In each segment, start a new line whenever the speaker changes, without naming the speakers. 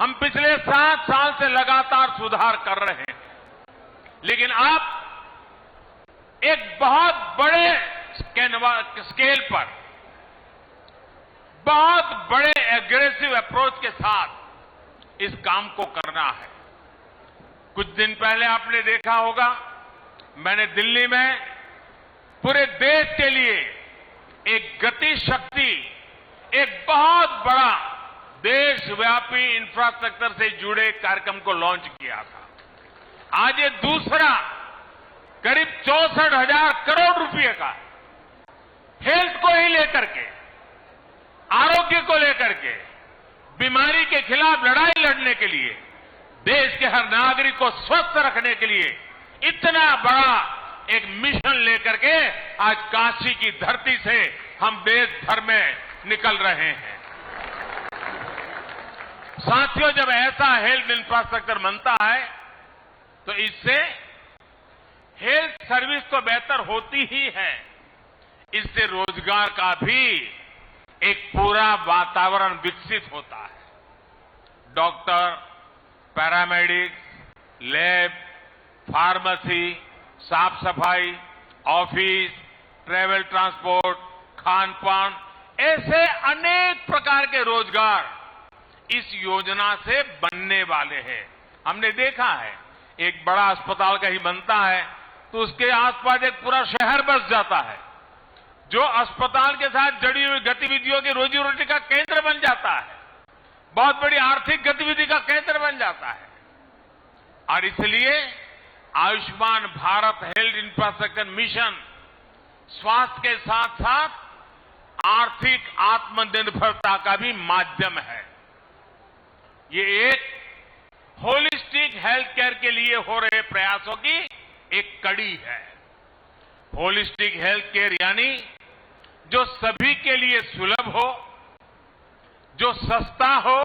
हम पिछले 7 साल से लगातार सुधार कर रहे हैं, लेकिन अब एक बहुत बड़े स्केल पर, बहुत बड़े एग्रेसिव अप्रोच के साथ इस काम को करना है। कुछ दिन पहले आपने देखा होगा, मैंने दिल्ली में पूरे देश के लिए एक गति शक्ति, एक बहुत बड़ा देशव्यापी इंफ्रास्ट्रक्चर से जुड़े कार्यक्रम को लॉन्च किया था। आज ये दूसरा करीब 64,000 करोड़ रुपए का हेल्थ को ही लेकर के, आरोग्य को लेकर के, बीमारी के खिलाफ लड़ाई लड़ने के लिए, देश के हर नागरिक को स्वस्थ रखने के लिए इतना बड़ा एक मिशन लेकर के आज काशी की धरती से हम देश भर में निकल रहे हैं। साथियों, जब ऐसा हेल्थ इंफ्रास्ट्रक्चर बनता है तो इससे हेल्थ सर्विस तो बेहतर होती ही है, इससे रोजगार का भी एक पूरा वातावरण विकसित होता है। डॉक्टर, पैरामेडिक्स, लैब, फार्मेसी, साफ सफाई, ऑफिस, ट्रैवल ट्रांसपोर्ट, खान पान, ऐसे अनेक प्रकार के रोजगार इस योजना से बनने वाले हैं। हमने देखा है, एक बड़ा अस्पताल कहीं बनता है तो उसके आसपास एक पूरा शहर बस जाता है, जो अस्पताल के साथ जुड़ी हुई गतिविधियों की रोजी रोटी का केंद्र बन जाता है, बहुत बड़ी आर्थिक गतिविधि का केंद्र बन जाता है। और इसलिए Ayushman Bharat health infrastructure mission स्वास्थ्य के साथ साथ आर्थिक आत्मनिर्भरता का भी माध्यम है। ये एक होलिस्टिक हेल्थ केयर के लिए हो रहे प्रयासों की एक कड़ी है। होलिस्टिक हेल्थ केयर यानी जो सभी के लिए सुलभ हो, जो सस्ता हो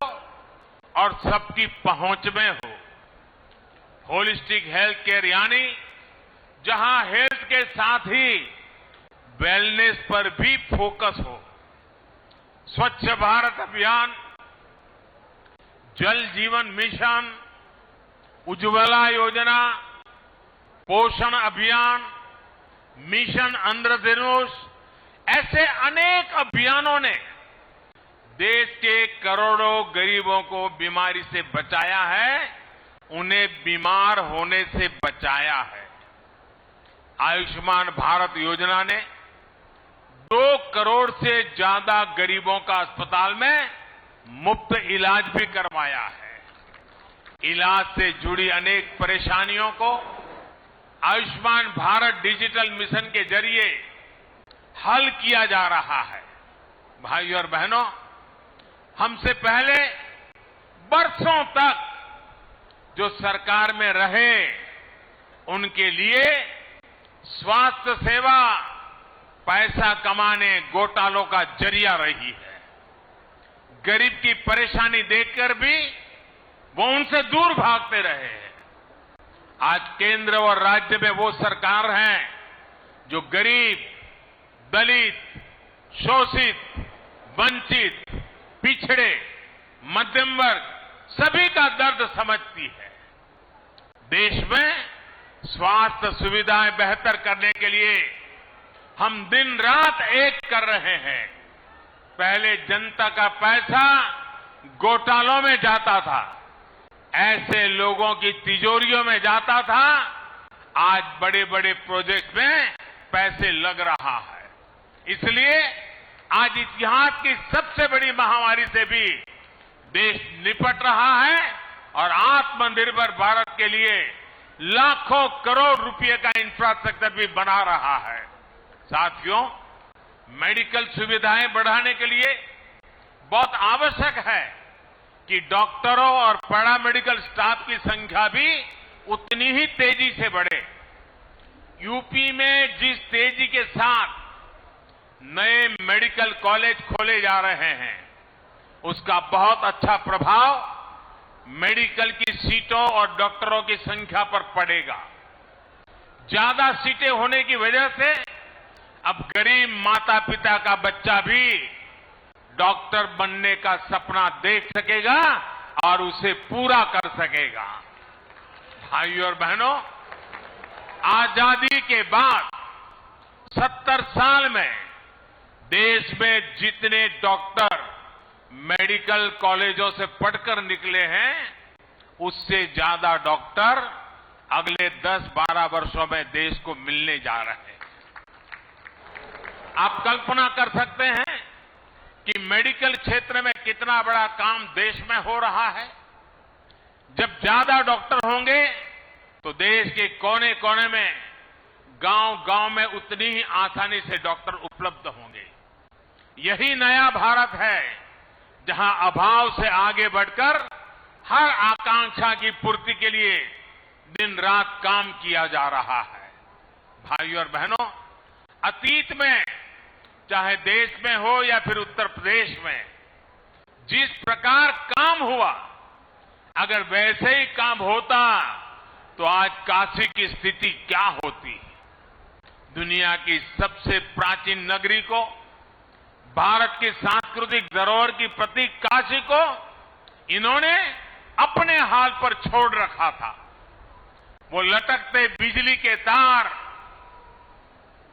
और सबकी पहुंच में हो। होलिस्टिक हेल्थ केयर यानी जहां हेल्थ के साथ ही वेलनेस पर भी फोकस हो। स्वच्छ भारत अभियान, जल जीवन मिशन, उज्ज्वला योजना, पोषण अभियान, मिशन इंद्रधनुष, ऐसे अनेक अभियानों ने देश के करोड़ों गरीबों को बीमारी से बचाया है, उन्हें बीमार होने से बचाया है। आयुष्मान भारत योजना ने 2 करोड़ से ज्यादा गरीबों का अस्पताल में मुफ्त इलाज भी करवाया है। इलाज से जुड़ी अनेक परेशानियों को आयुष्मान भारत डिजिटल मिशन के जरिए हल किया जा रहा है। भाइयों और बहनों, हमसे पहले बरसों तक जो सरकार में रहे, उनके लिए स्वास्थ्य सेवा पैसा कमाने, घोटालों का जरिया रही है। गरीब की परेशानी देखकर भी वो उनसे दूर भागते रहे हैं। आज केंद्र और राज्य में वो सरकार है जो गरीब, दलित, शोषित, वंचित, पिछड़े, मध्यम वर्ग सभी का दर्द समझती है। देश में स्वास्थ्य सुविधाएं बेहतर करने के लिए हम दिन रात एक कर रहे हैं। पहले जनता का पैसा घोटालों में जाता था, ऐसे लोगों की तिजोरियों में जाता था। आज बड़े बड़े प्रोजेक्ट में पैसे लग रहा है। इसलिए आज इतिहास की सबसे बड़ी महामारी से भी देश निपट रहा है और आत्मनिर्भर भारत के लिए लाखों करोड़ रुपए का इंफ्रास्ट्रक्चर भी बना रहा है। साथियों, मेडिकल सुविधाएं बढ़ाने के लिए बहुत आवश्यक है कि डॉक्टरों और पैरामेडिकल स्टाफ की संख्या भी उतनी ही तेजी से बढ़े। यूपी में जिस तेजी के साथ नए मेडिकल कॉलेज खोले जा रहे हैं, उसका बहुत अच्छा प्रभाव मेडिकल की सीटों और डॉक्टरों की संख्या पर पड़ेगा। ज्यादा सीटें होने की वजह से अब गरीब माता पिता का बच्चा भी डॉक्टर बनने का सपना देख सकेगा और उसे पूरा कर सकेगा। भाइयों और बहनों, आजादी के बाद 70 साल में देश में जितने डॉक्टर मेडिकल कॉलेजों से पढ़कर निकले हैं, उससे ज्यादा डॉक्टर अगले 10-12 वर्षों में देश को मिलने जा रहे हैं। आप कल्पना कर सकते हैं कि मेडिकल क्षेत्र में कितना बड़ा काम देश में हो रहा है। जब ज्यादा डॉक्टर होंगे तो देश के कोने कोने में, गांव-गांव में उतनी ही आसानी से डॉक्टर उपलब्ध होंगे। यही नया भारत है, जहां अभाव से आगे बढ़कर हर आकांक्षा की पूर्ति के लिए दिन रात काम किया जा रहा है। भाइयों और बहनों, अतीत में चाहे देश में हो या फिर उत्तर प्रदेश में जिस प्रकार काम हुआ, अगर वैसे ही काम होता तो आज काशी की स्थिति क्या होती। दुनिया की सबसे प्राचीन नगरी को, भारत की सांस्कृतिक धरोहर की प्रतीक काशी को इन्होंने अपने हाल पर छोड़ रखा था। वो लटकते बिजली के तार,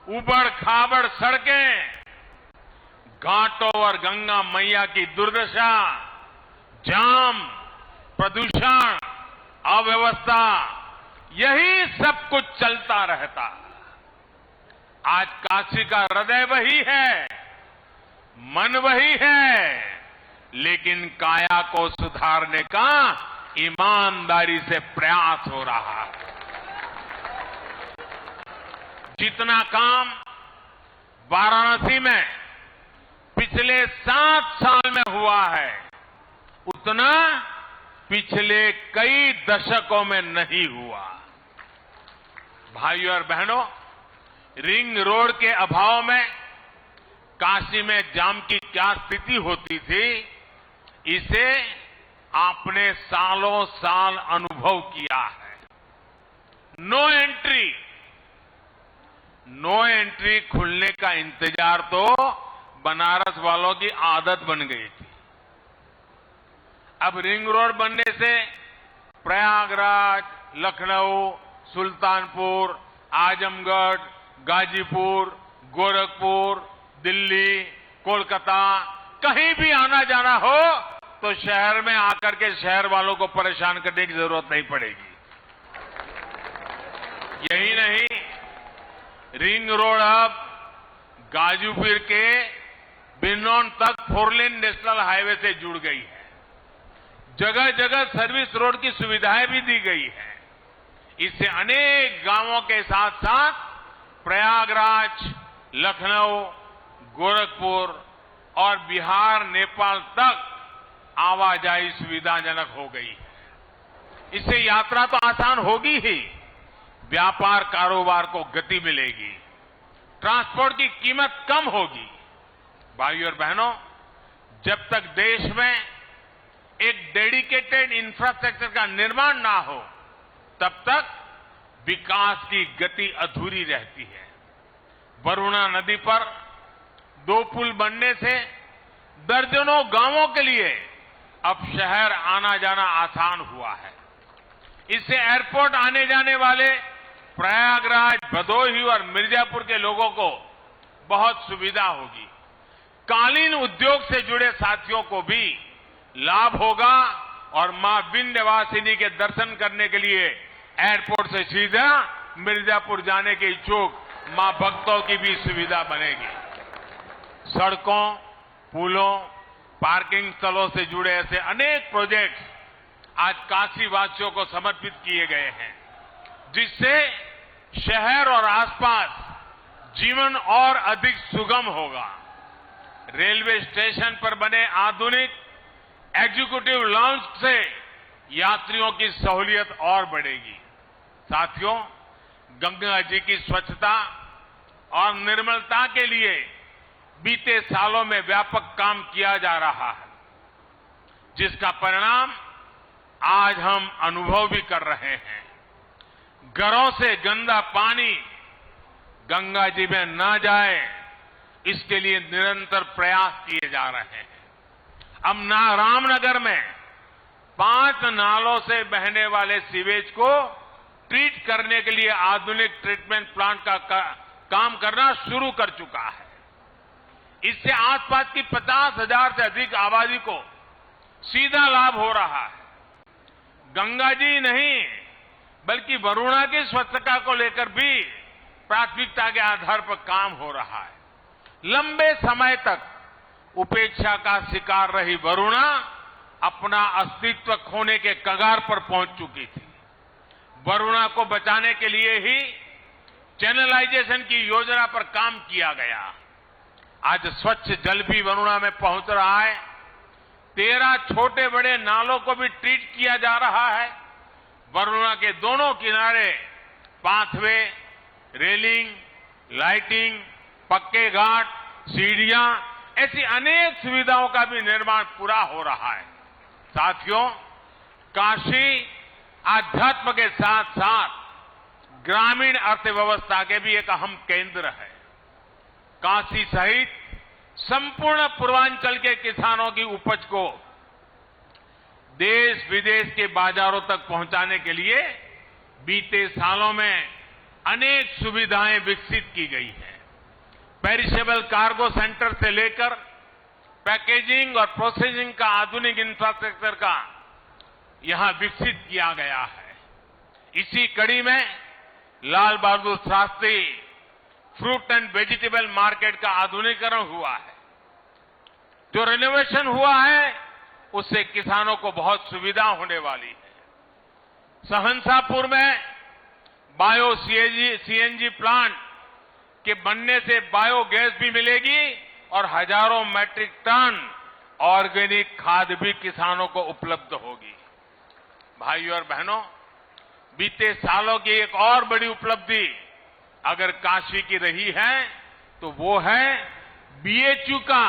उबड़ खाबड़ सड़कें, घाटों और गंगा मैया की दुर्दशा, जाम, प्रदूषण, अव्यवस्था, यही सब कुछ चलता रहता। आज काशी का हृदय वही है, मन वही है, लेकिन काया को सुधारने का ईमानदारी से प्रयास हो रहा है। जितना काम वाराणसी में पिछले 7 साल में हुआ है, उतना पिछले कई दशकों में नहीं हुआ। भाइयों और बहनों, रिंग रोड के अभाव में काशी में जाम की क्या स्थिति होती थी, इसे आपने सालों साल अनुभव किया है। नो एंट्री खुलने का इंतजार तो बनारस वालों की आदत बन गई थी। अब रिंग रोड बनने से प्रयागराज, लखनऊ, सुल्तानपुर, आजमगढ़, गाजीपुर, गोरखपुर, दिल्ली, कोलकाता, कहीं भी आना जाना हो तो शहर में आकर के शहर वालों को परेशान करने की जरूरत नहीं पड़ेगी। यही नहीं, रिंग रोड अब गाजीपुर के बिनौन तक 4 लेन नेशनल हाईवे से जुड़ गई है। जगह जगह सर्विस रोड की सुविधाएं भी दी गई है। इससे अनेक गांवों के साथ साथ प्रयागराज, लखनऊ, गोरखपुर और बिहार, नेपाल तक आवाजाही सुविधाजनक हो गई है। इससे यात्रा तो आसान होगी ही, व्यापार कारोबार को गति मिलेगी, ट्रांसपोर्ट की कीमत कम होगी। भाइयों और बहनों, जब तक देश में एक डेडिकेटेड इंफ्रास्ट्रक्चर का निर्माण ना हो, तब तक विकास की गति अधूरी रहती है। वरुणा नदी पर 2 पुल बनने से दर्जनों गांवों के लिए अब शहर आना जाना आसान हुआ है। इससे एयरपोर्ट आने जाने वाले प्रयागराज, भदोही और मिर्जापुर के लोगों को बहुत सुविधा होगी। कालीन उद्योग से जुड़े साथियों को भी लाभ होगा और मां विंध्यवासिनी के दर्शन करने के लिए एयरपोर्ट से सीधा मिर्जापुर जाने के इच्छुक मां भक्तों की भी सुविधा बनेगी। सड़कों, पुलों, पार्किंग स्थलों से जुड़े ऐसे अनेक प्रोजेक्ट्स आज काशी वासियों को समर्पित किए गए हैं, जिससे शहर और आसपास जीवन और अधिक सुगम होगा। रेलवे स्टेशन पर बने आधुनिक एग्जीक्यूटिव लॉन्च से यात्रियों की सहूलियत और बढ़ेगी। साथियों, गंगा जी की स्वच्छता और निर्मलता के लिए बीते सालों में व्यापक काम किया जा रहा है, जिसका परिणाम आज हम अनुभव भी कर रहे हैं। घरों से गंदा पानी गंगा जी में न जाए, इसके लिए निरंतर प्रयास किए जा रहे हैं। अब रामनगर में 5 नालों से बहने वाले सीवेज को ट्रीट करने के लिए आधुनिक ट्रीटमेंट प्लांट का काम करना शुरू कर चुका है। इससे आसपास की 50,000 से अधिक आबादी को सीधा लाभ हो रहा है। गंगा जी नहीं, बल्कि वरुणा की स्वच्छता को लेकर भी प्राथमिकता के आधार पर काम हो रहा है। लंबे समय तक उपेक्षा का शिकार रही वरुणा अपना अस्तित्व खोने के कगार पर पहुंच चुकी थी। वरुणा को बचाने के लिए ही चैनलाइजेशन की योजना पर काम किया गया। आज स्वच्छ जल भी वरुणा में पहुंच रहा है। 13 छोटे बड़े नालों को भी ट्रीट किया जा रहा है। वरुणा के दोनों किनारे पाथवे, रेलिंग, लाइटिंग, पक्के घाट, सीढ़ियां, ऐसी अनेक सुविधाओं का भी निर्माण पूरा हो रहा है। साथियों, काशी आध्यात्म के साथ साथ ग्रामीण अर्थव्यवस्था के भी एक अहम केंद्र है। काशी सहित संपूर्ण पूर्वांचल के किसानों की उपज को देश विदेश के बाजारों तक पहुंचाने के लिए बीते सालों में अनेक सुविधाएं विकसित की गई हैं। पेरिशेबल कार्गो सेंटर से लेकर पैकेजिंग और प्रोसेसिंग का आधुनिक इंफ्रास्ट्रक्चर का यहां विकसित किया गया है। इसी कड़ी में Lal Bahadur Shastri fruit and vegetable market का आधुनिकीकरण हुआ है। जो रिनोवेशन हुआ है उससे किसानों को बहुत सुविधा होने वाली है। सहनसापुर में बायो सीएनजी प्लांट के बनने से बायोगैस भी मिलेगी और हजारों मैट्रिक टन ऑर्गेनिक खाद भी किसानों को उपलब्ध होगी। भाइयों और बहनों, बीते सालों की एक और बड़ी उपलब्धि अगर काशी की रही है तो वो है बीएचयू का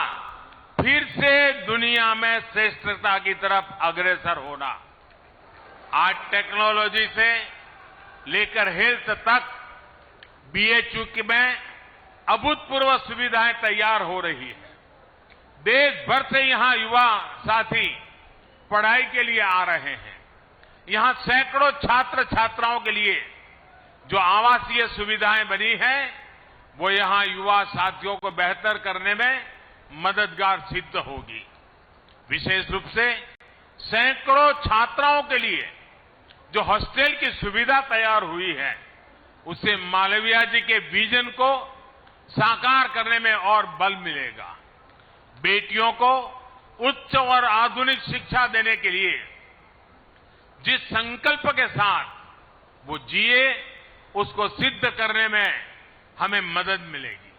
फिर से दुनिया में श्रेष्ठता की तरफ अग्रसर होना। आज टेक्नोलॉजी से लेकर हेल्थ तक बीएचयू में अभूतपूर्व सुविधाएं तैयार हो रही है। देश भर से यहां युवा साथी पढ़ाई के लिए आ रहे हैं। यहां सैकड़ों छात्र छात्राओं के लिए जो आवासीय सुविधाएं बनी हैं वो यहां युवा साथियों को बेहतर करने में मददगार सिद्ध होगी। विशेष रूप से सैकड़ों छात्राओं के लिए जो हॉस्टल की सुविधा तैयार हुई है उससे मालवीय जी के विजन को साकार करने में और बल मिलेगा। बेटियों को उच्च और आधुनिक शिक्षा देने के लिए जिस संकल्प के साथ वो जिए उसको सिद्ध करने में हमें मदद मिलेगी।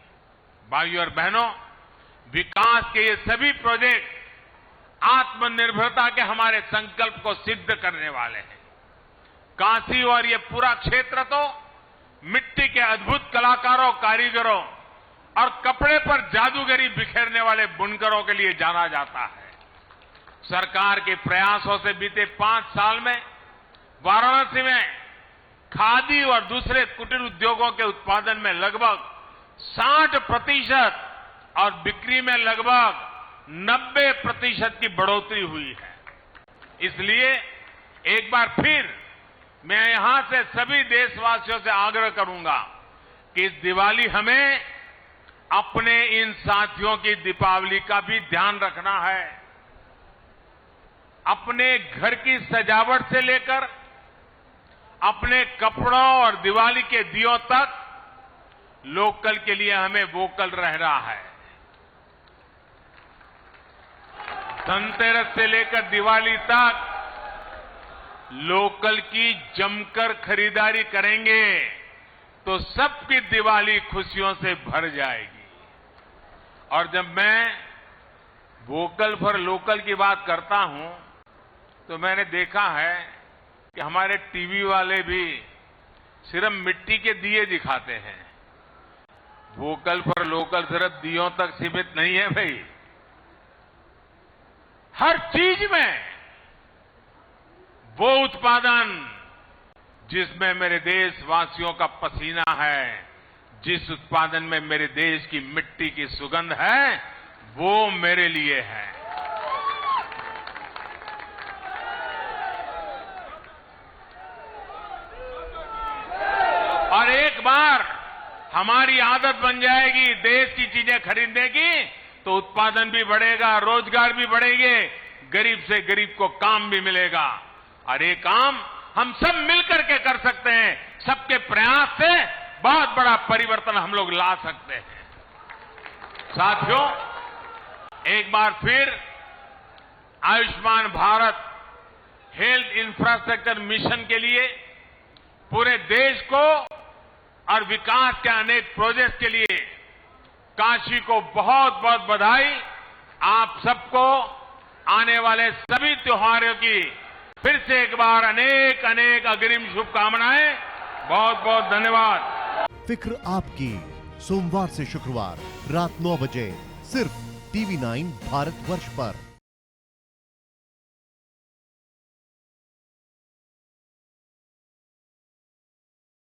भाइयों और बहनों, विकास के ये सभी प्रोजेक्ट आत्मनिर्भरता के हमारे संकल्प को सिद्ध करने वाले हैं। काशी और ये पूरा क्षेत्र तो मिट्टी के अद्भुत कलाकारों, कारीगरों और कपड़े पर जादूगरी बिखेरने वाले बुनकरों के लिए जाना जाता है। सरकार के प्रयासों से बीते 5 साल में वाराणसी में खादी और दूसरे कुटीर उद्योगों के उत्पादन में लगभग 60% और बिक्री में लगभग 90% की बढ़ोतरी हुई है। इसलिए एक बार फिर मैं यहां से सभी देशवासियों से आग्रह करूंगा कि इस दिवाली हमें अपने इन साथियों की दीपावली का भी ध्यान रखना है। अपने घर की सजावट से लेकर अपने कपड़ों और दिवाली के दियों तक लोकल के लिए हमें वोकल रहना है। धनतेरस से लेकर दिवाली तक लोकल की जमकर खरीदारी करेंगे तो सबकी दिवाली खुशियों से भर जाएगी। और जब मैं वोकल फॉर लोकल की बात करता हूं तो मैंने देखा है कि हमारे टीवी वाले भी सिर्फ मिट्टी के दिए दिखाते हैं। वोकल फॉर लोकल सिर्फ दियों तक सीमित नहीं है भाई, हर चीज में वो उत्पादन जिसमें मेरे देशवासियों का पसीना है, जिस उत्पादन में मेरे देश की मिट्टी की सुगंध है, वो मेरे लिए है। हमारी आदत बन जाएगी देश की चीजें खरीदने की, तो उत्पादन भी बढ़ेगा, रोजगार भी बढ़ेंगे, गरीब से गरीब को काम भी मिलेगा। और ये काम हम सब मिलकर के कर सकते हैं। सबके प्रयास से बहुत बड़ा परिवर्तन हम लोग ला सकते हैं। साथियों, एक बार फिर Ayushman Bharat health infrastructure mission के लिए पूरे देश को और विकास के अनेक प्रोजेक्ट के लिए काशी को बहुत बहुत बधाई। आप सबको आने वाले सभी त्योहारों की फिर से एक बार अनेक अनेक अग्रिम शुभकामनाएं। बहुत बहुत धन्यवाद।
फिक्र आपकी, सोमवार से शुक्रवार रात 9 बजे सिर्फ TV9 भारतवर्ष पर।